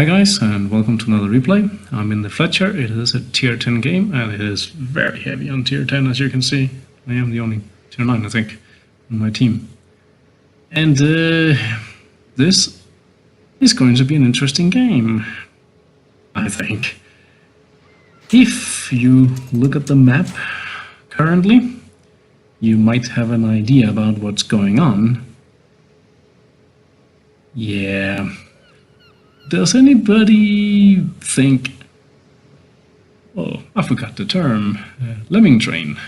Hi guys, and welcome to another replay. I'm in the Fletcher. It is a tier 10 game, and it is very heavy on tier 10, as you can see. I am the only tier 9, I think, on my team. And this is going to be an interesting game, I think. If you look at the map currently, you might have an idea about what's going on. Yeah. Does anybody think... Oh, I forgot the term. Lemming train.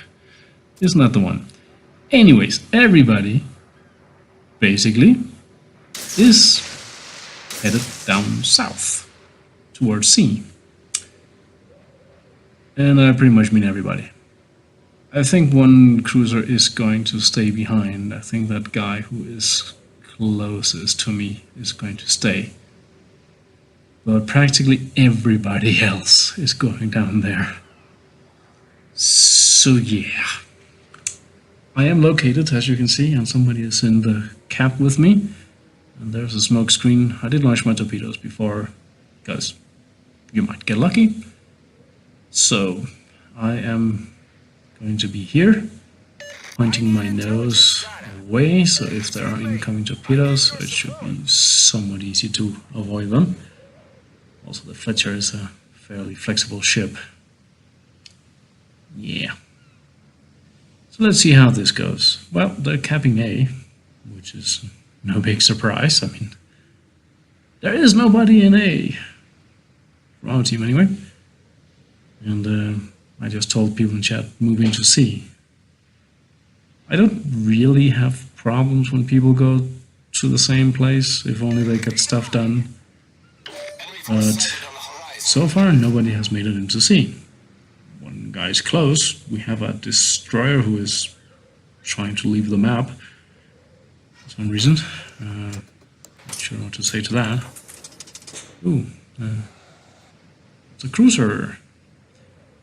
Isn't that the one? Anyways, everybody, basically, is headed down south, towards sea. And I pretty much mean everybody. I think one cruiser is going to stay behind. I think that guy who is closest to me is going to stay. But practically everybody else is going down there. So yeah. I am located, as you can see, and somebody is in the cap with me. And there's a smoke screen. I did launch my torpedoes before, because you might get lucky. So I am going to be here, pointing my nose away, so if there are incoming torpedoes, it should be somewhat easy to avoid them. Also, the Fletcher is a fairly flexible ship. Yeah. So let's see how this goes. Well, they're capping A, which is no big surprise. I mean, there is nobody in A. For our team, anyway. And I just told people in chat, move into C. I don't really have problems when people go to the same place, if only they get stuff done. But so far, nobody has made it into sea. One guy's close. We have a destroyer who is trying to leave the map for some reason. Not sure what to say to that. Ooh, it's a cruiser.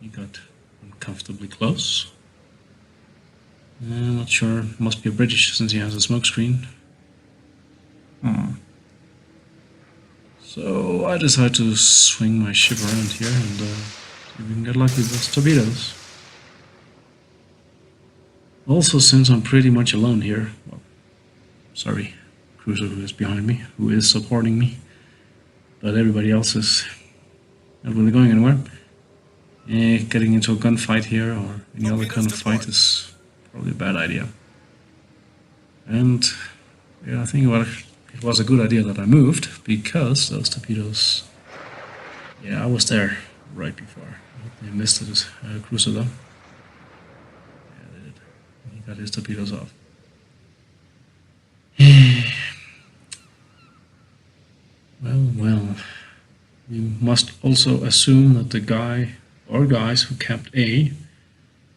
He got uncomfortably close. Not sure. Must be a British since he has a smoke screen. So I decided to swing my ship around here and see if we can get lucky with those torpedoes. Also, since I'm pretty much alone here, well, sorry, cruiser who is behind me, who is supporting me, but everybody else is not really going anywhere. Getting into a gunfight here or any other kind of fight is probably a bad idea. And yeah, I think it was a good idea that I moved, because those torpedoes... Yeah, I was there right before. I hope they missed this cruiser though. Yeah, they did. He got his torpedoes off. Well. We must also assume that the guy or guys who capped A,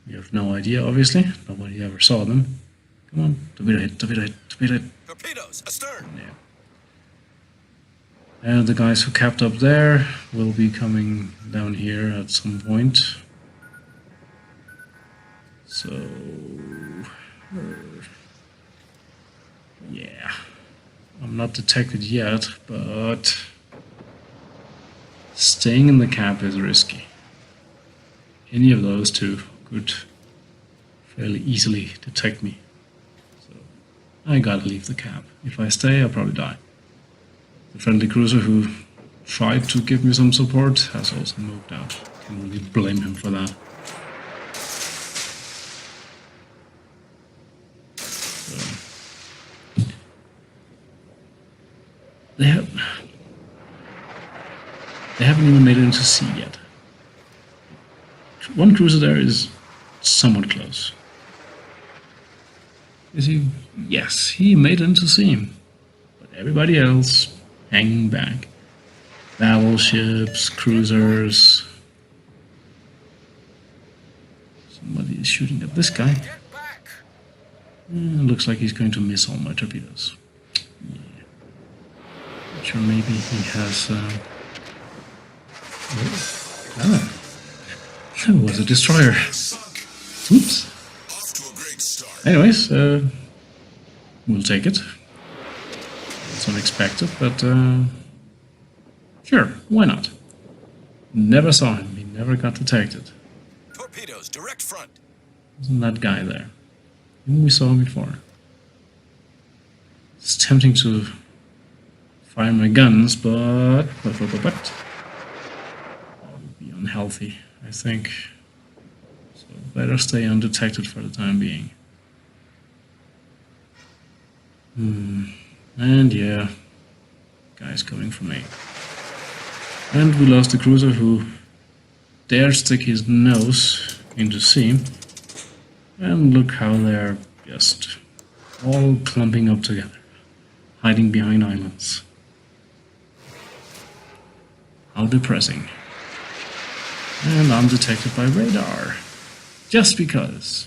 we have no idea, obviously. Nobody ever saw them. Come on, torpedo hit, torpedo hit, torpedo hit. Torpedoes astern. Yeah. And the guys who capped up there will be coming down here at some point. So, yeah, I'm not detected yet, but staying in the cap is risky. Any of those two could fairly easily detect me. So I gotta leave the cap. If I stay, I'll probably die. The friendly cruiser who tried to give me some support has also moved out. Can't really blame him for that. So, they haven't even made it into sea yet. One cruiser there is somewhat close. Is he? Yes, he made it into sea. But everybody else hanging back. Battleships, cruisers. Somebody is shooting at this guy. Looks like he's going to miss all my torpedoes. Yeah. Not sure, maybe he has... That was a destroyer. Oops. Anyways, we'll take it. It's unexpected, but Sure, why not? Never saw him. He never got detected. Torpedoes, direct front. Wasn't that guy there? Whom we saw before. It's tempting to fire my guns, but that would be unhealthy, I think. So better stay undetected for the time being. And yeah, guy's coming for me. And we lost the cruiser who dared stick his nose into sea. And look how they're just all clumping up together, hiding behind islands. How depressing. And I'm detected by radar. Just because.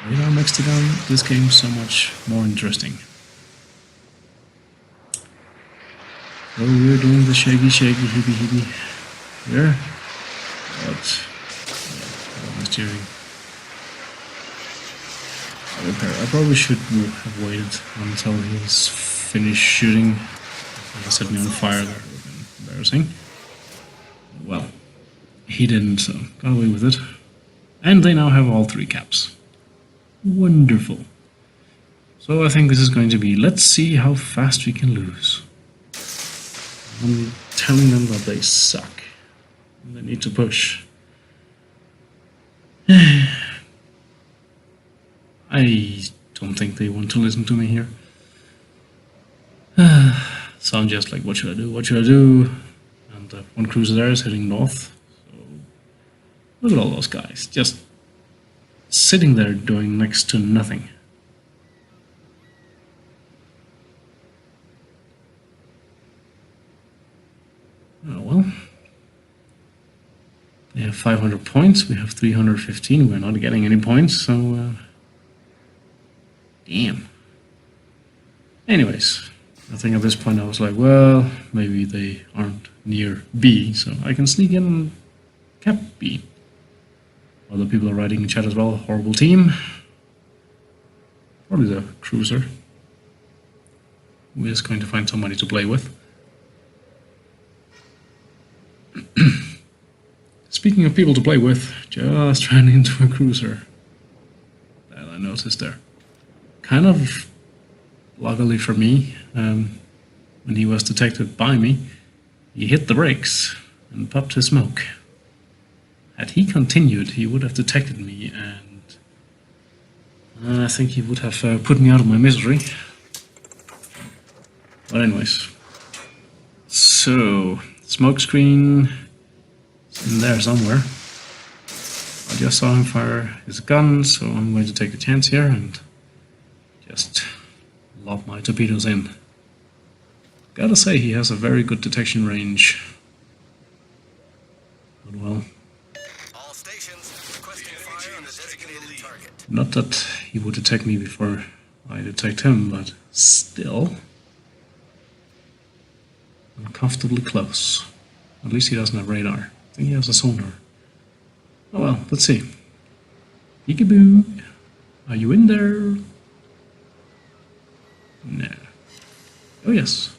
Radar makes this game so much more interesting. So we're doing the shaky hippie here. But yeah, my steering. I probably should have waited until he was finished shooting. He set me on fire. That would have been embarrassing. Well, he didn't, so got away with it. And they now have all 3 caps. Wonderful. So I think this is going to be, let's see how fast we can lose. I'm telling them that they suck. And they need to push. I don't think they want to listen to me here. So I'm just like, what should I do? What should I do? And one cruiser there is heading north. So look at all those guys, just sitting there doing next to nothing. Oh well. They have 500 points, we have 315, we're not getting any points, so damn. Anyways, I think at this point I was like, well, maybe they aren't near B, so I can sneak in and cap B. Other people are writing in chat as well, horrible team. Probably the cruiser. We're just going to find somebody to play with. Speaking of people to play with, just ran into a cruiser that I noticed there. Kind of luckily for me, when he was detected by me, he hit the brakes and popped his smoke. Had he continued, he would have detected me, and I think he would have put me out of my misery. But anyways, so smoke screen is in there somewhere. I just saw him fire his gun, so I'm going to take a chance here and just lob my torpedoes in. Gotta say, he has a very good detection range. But well, All stations requesting fire on the designated target. not that he would detect me before I detect him, but still uncomfortably close. At least he doesn't have radar. I think he has a sonar. Oh well, let's see. Peekaboo! Are you in there? No. Oh yes.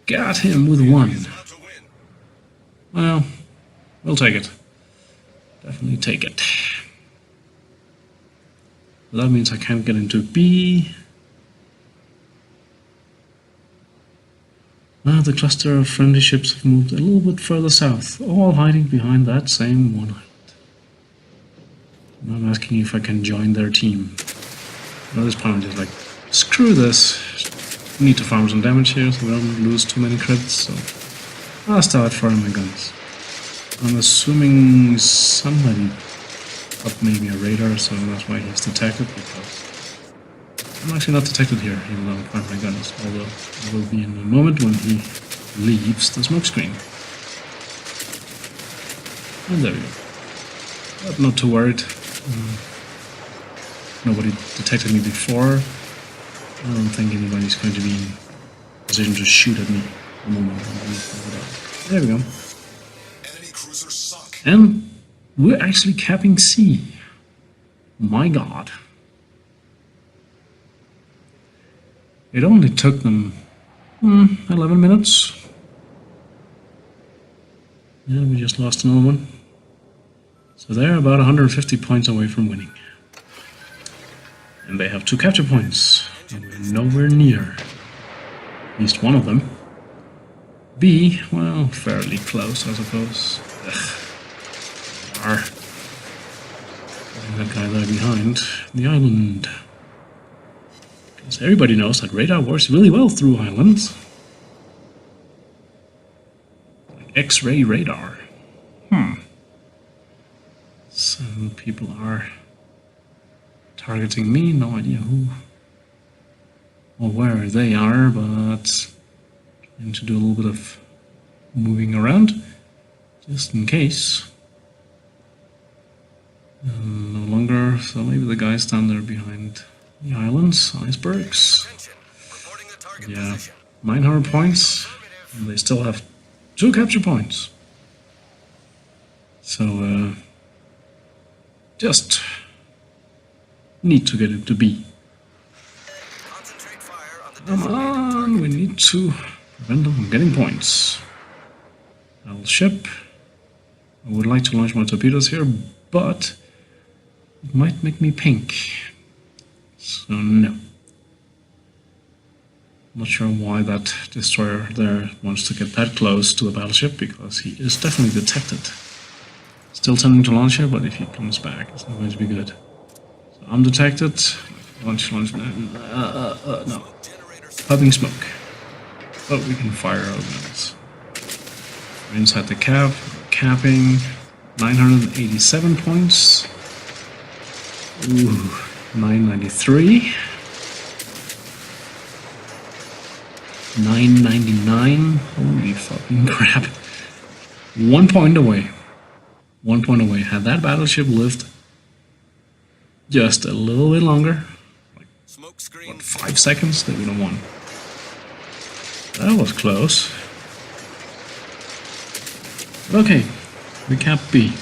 Got him with one. Well, we'll take it. Definitely take it. But that means I can't get into B. Now the cluster of friendly ships have moved a little bit further south, all hiding behind that same one island. And I'm asking if I can join their team. At this point I'm just like, screw this. We need to farm some damage here so we don't lose too many credits, so I'll start firing my guns. I'm assuming somebody got maybe a radar, so that's why he's detected, because I'm actually not detected here, even though I'm firing my guns, although it will be in a moment when he leaves the smoke screen. And there we go. But not too worried. Nobody detected me before. I don't think anybody's going to be in position to shoot at me the moment. There we go. Enemy cruiser sunk. And we're actually capping C. My god. It only took them 11 minutes. Yeah, we just lost another one. So they're about 150 points away from winning. And they have 2 capture points. And we're nowhere near at least one of them. B, well, fairly close, I suppose. Ugh. That guy there behind the island. Because everybody knows that radar works really well through islands. Like X-ray radar. So people are targeting me, no idea who or where they are, but trying to do a little bit of moving around, just in case. No longer, so maybe the guys down there behind the islands, icebergs. Yeah, 900 points, and they still have 2 capture points. So, just need to get it to B. Come on, we need to prevent them from getting points. Battleship. I would like to launch my torpedoes here, but it might make me pink. So no. Not sure why that destroyer there wants to get that close to the battleship, because he is definitely detected. Still tending to launch here, but if he comes back, it's not going to be good. So I'm detected. Launch, no. Puffing smoke. But we can fire our guns. We're inside the cap, capping 987 points. Ooh, 993. 999. Holy fucking crap. 1 point away. 1 point away. Had that battleship lived just a little bit longer, like 5 seconds, they would have won. That was close. Okay, recap B.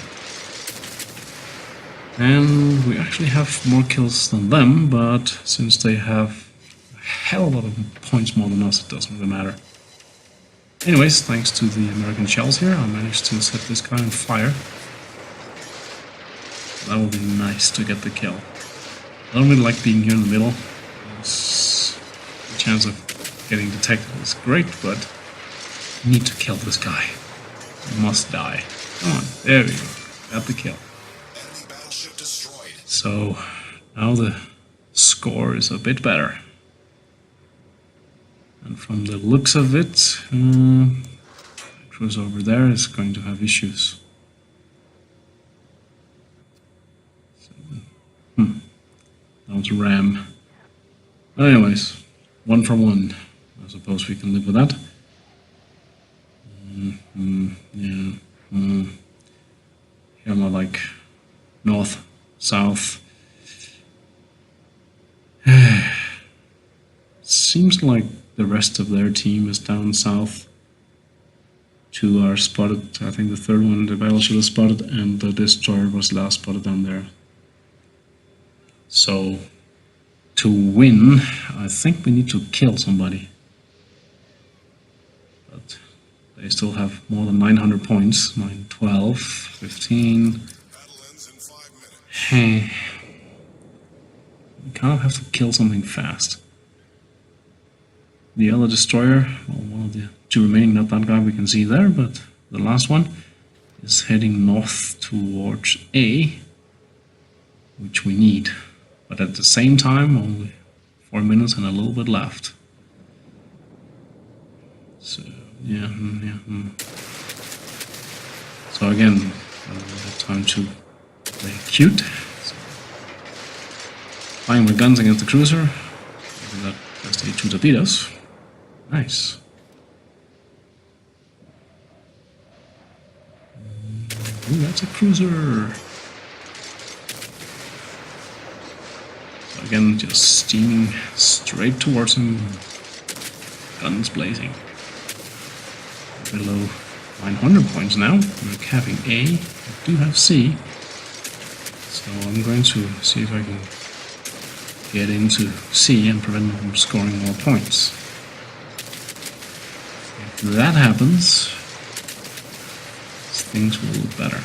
And we actually have more kills than them, but since they have a hell of a lot of points more than us, it doesn't really matter. Anyways, thanks to the American shells here, I managed to set this guy on fire. That would be nice to get the kill. I don't really like being here in the middle. The chance of getting detected is great, but I need to kill this guy. He must die. Come on, there we go. Got the kill. So now the score is a bit better. And from the looks of it, the cruiser over there is going to have issues. That was a ram. Anyways, 1 for 1. I suppose we can live with that. Here am I like north, south. Seems like the rest of their team is down south. 2 are spotted. I think the 3rd one, the battleship was spotted, and the destroyer was last spotted down there. So, to win, I think we need to kill somebody. But they still have more than 900 points. 912, 15. Hey. We kind of have to kill something fast. The other destroyer, well, one of the 2 remaining, not that guy we can see there, but the last one is heading north towards A, which we need. But at the same time, only 4 minutes and a little bit left. So, yeah. So again, I have time to play cute. So, firing my guns against the cruiser. We got just 2 torpedoes. Nice. Ooh, that's a cruiser. Again, just steaming straight towards him, guns blazing. Below 900 points now. We're capping A. We do have C. So I'm going to see if I can get into C and prevent them from scoring more points. that happens, things will look better.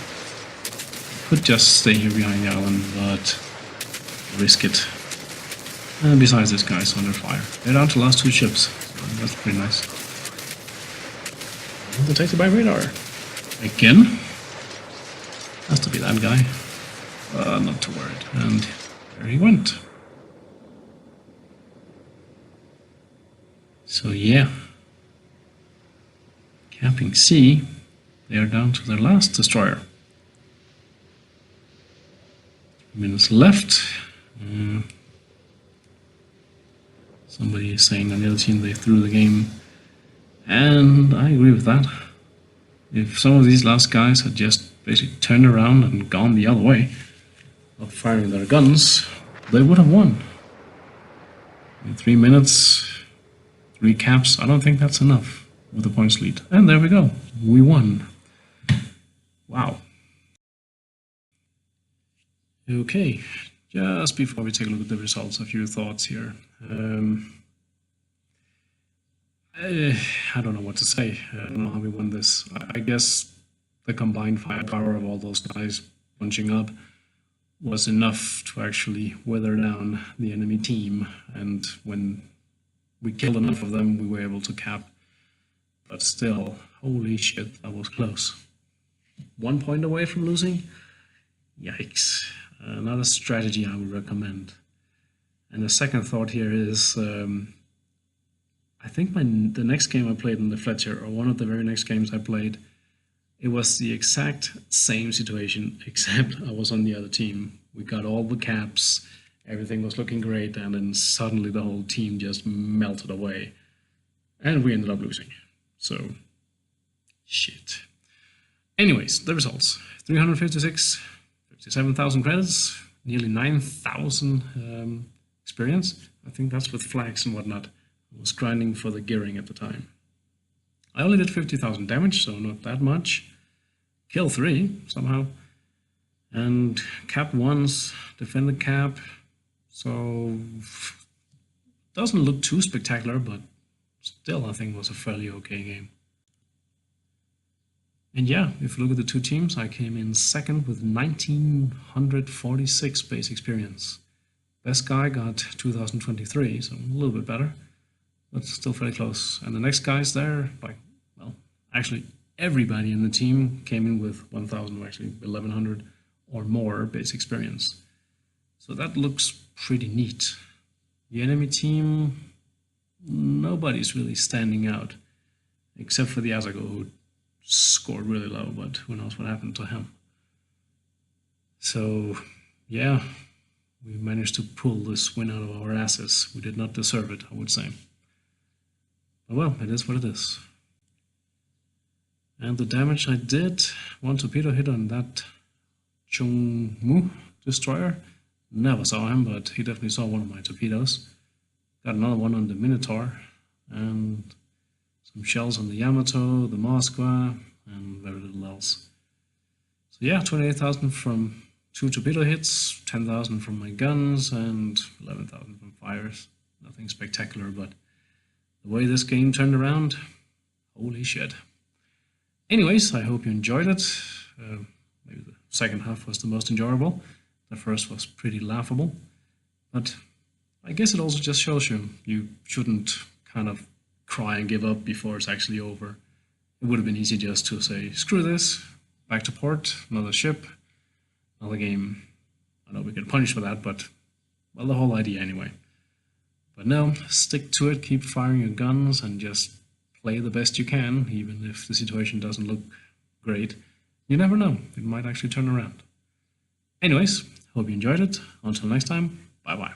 Could just stay here behind the island, but risk it. And besides, this guy's under fire. They're down to the last 2 ships, so that's pretty nice. Detected by radar. Again? Has to be that guy. Not too worried. And there he went. So yeah. Camping C, they are down to their last destroyer. 3 minutes left. Somebody is saying on the other team they threw the game, and I agree with that. If some of these last guys had just basically turned around and gone the other way of firing their guns, they would have won. In 3 minutes, 3 caps, I don't think that's enough with the points lead. And there we go, we won. Wow. Okay, just before we take a look at the results, a few thoughts here. I don't know what to say. I don't know how we won this. I guess the combined firepower of all those guys punching up was enough to actually weather down the enemy team, and when we killed enough of them, we were able to cap. But still, holy shit, that was close. 1 point away from losing? Yikes. Not a strategy I would recommend. And the second thought here is, I think the next game I played in the Fletcher, or one of the very next games I played, it was the exact same situation, except I was on the other team. We got all the caps, everything was looking great, and then suddenly the whole team just melted away. And we ended up losing. So, shit. Anyways, the results. 356, 57,000 credits, nearly 9,000 experience. I think that's with flags and whatnot. I was grinding for the gearing at the time. I only did 50,000 damage, so not that much. Kill 3, somehow. And cap once, defended cap. So, doesn't look too spectacular, but still I think it was a fairly okay game. And yeah, if you look at the 2 teams, I came in second with 1946 base experience. Best guy got 2023, so a little bit better, but still fairly close. And the next guys there, like, well, actually everybody in the team came in with 1,000, or actually 1,100 or more base experience. So that looks pretty neat. The enemy team, nobody's really standing out, except for the Azago, who scored really low, but who knows what happened to him. So, yeah, we managed to pull this win out of our asses. We did not deserve it, I would say. But well, it is what it is. And the damage I did, 1 torpedo hit on that Chung-Mu destroyer. Never saw him, but he definitely saw one of my torpedoes. Got another one on the Minotaur, and some shells on the Yamato, the Moskva, and very little else. So yeah, 28,000 from 2 torpedo hits, 10,000 from my guns, and 11,000 from fires. Nothing spectacular, but the way this game turned around, holy shit. Anyways, I hope you enjoyed it. Maybe the second half was the most enjoyable. The first was pretty laughable. But I guess it also just shows you shouldn't kind of cry and give up before it's actually over. It would have been easy just to say, screw this, back to port, another ship, another game. I know we get punished for that, but, well, the whole idea anyway. But no, stick to it, keep firing your guns, and just play the best you can, even if the situation doesn't look great. You never know, it might actually turn around. Anyways, hope you enjoyed it. Until next time, bye-bye.